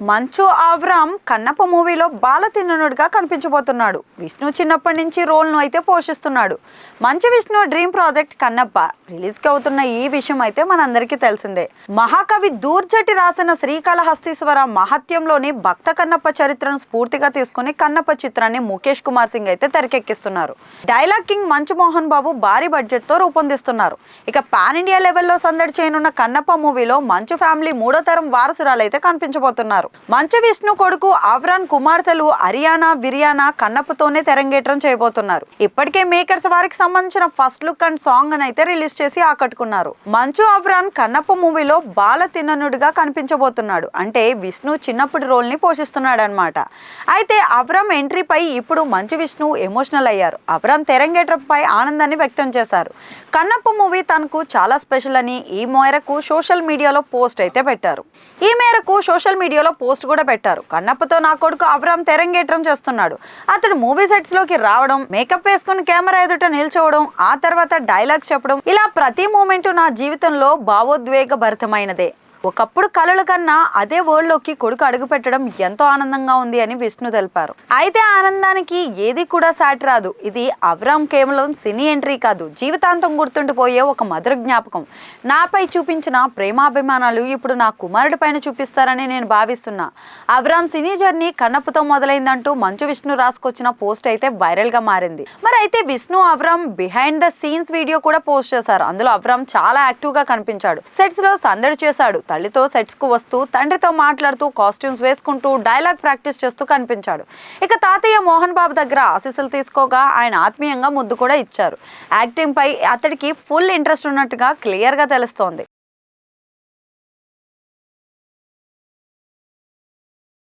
మంచు అవ్రామ్ కన్నప్ప మూవీలో బాలతిన్ననుడిగా కనిపించబోతున్నాడు. విష్ణు చిన్నప్పటి నుంచి రోల్ను అయితే పోషిస్తున్నాడు. మంచు విష్ణు డ్రీమ్ ప్రాజెక్ట్ కన్నప్ప రిలీజ్కి అవుతున్న ఈ విషయం అయితే మనందరికీ తెలిసిందే. మహాకవి దూర్జటి రాసిన శ్రీకాళహస్తీశ్వర మహత్యంలోని భక్త కన్నప్ప చరిత్రను స్ఫూర్తిగా తీసుకుని కన్నప్ప చిత్రాన్ని ముఖేష్ కుమార్ సింగ్ అయితే తెరకెక్కిస్తున్నారు. డైలాగ్ కింగ్ మంచు మోహన్ బాబు భారీ బడ్జెట్ తో రూపొందిస్తున్నారు. ఇక పాన్ ఇండియా లెవెల్లో సందడి చేయనున్న కన్నప్ప మూవీలో మంచు ఫ్యామిలీ మూడో తరం వారసురాలు అయితే కనిపించబోతున్నారు. మంచు విష్ణు కొడుకు అవ్రాన్ కుమార్తెలు అరియానా విరియానా కన్నప్పతోనే తెరంగేట్రం చేయబోతున్నారు. ఇప్పటికే మేకర్స్ వారికి సంబంధించిన ఫస్ట్ లుక్ అండ్ సాంగ్ అని అయితే రిలీజ్ చేసి ఆకట్టుకున్నారు. మంచు అవ్రాన్ కన్నప్ప మూవీలో బాల తిన్ననుడిగా కనిపించబోతున్నాడు. అంటే విష్ణు చిన్నప్పటి రోల్ ని పోషిస్తున్నాడు అనమాట. అయితే అవ్రామ్ ఎంట్రీపై ఇప్పుడు మంచు విష్ణు ఎమోషనల్ అయ్యారు. అవ్రామ్ తెరంగేట్రం పై ఆనందాన్ని వ్యక్తం చేశారు. కన్నప్ప మూవీ తనకు చాలా స్పెషల్ అని ఈ మేరకు సోషల్ మీడియాలో పోస్ట్ కూడా పెట్టారు. కన్నప్పతో నా కొడుకు అవ్రామ్ తెరంగేట్రం చేస్తున్నాడు. అతడు మూవీ సెట్స్ లోకి రావడం, మేకప్ వేసుకుని కెమెరా ఎదుట నిల్చోవడం, ఆ తర్వాత డైలాగ్స్ చెప్పడం, ఇలా ప్రతి మూమెంట్ నా జీవితంలో భావోద్వేగ భరితమైనదే. ఒకప్పుడు కలల కన్నా అదే వరల్డ్ లోకి కొడుకు అడుగు పెట్టడం ఎంతో ఆనందంగా ఉంది అని విష్ణు తెలిపారు. అయితే ఆనందానికి ఏది కూడా సాటి రాదు. ఇది అవ్రామ్ కేవలం సినీ ఎంట్రీ కాదు, జీవితాంతం గుర్తుండిపోయే ఒక మధుర జ్ఞాపకం. నాపై చూపించిన ప్రేమాభిమానాలు ఇప్పుడు నా కుమారుడి పైన చూపిస్తారని నేను భావిస్తున్నా. అవ్రామ్ సినీ జర్నీ కన్నప్పతో మొదలైందంటూ మంచు విష్ణు రాసుకొచ్చిన పోస్ట్ అయితే వైరల్ గా మారింది. మరి అయితే Vishnu Avram behind the scenes video కూడా పోస్ట్ చేశారు. అందులో అవ్రామ్ చాలా యాక్టివ్ గా కనిపించాడు. సెట్స్ లో సందడి చేశాడు. తల్లితో సెట్స్ కు వస్తూ, తండ్రితో మాట్లాడుతూ, కాస్ట్యూమ్స్ వేసుకుంటూ, డైలాగ్ ప్రాక్టీస్ చేస్తూ కనిపించాడు. ఇక తాతయ్య మోహన్ బాబు దగ్గర ఆశీస్సులు తీసుకోగా ఆయన ఆత్మీయంగా ముద్దు కూడా ఇచ్చారు. యాక్టింగ్ పై అతడికి ఫుల్ ఇంట్రెస్ట్ ఉన్నట్టుగా క్లియర్ గా తెలుస్తోంది.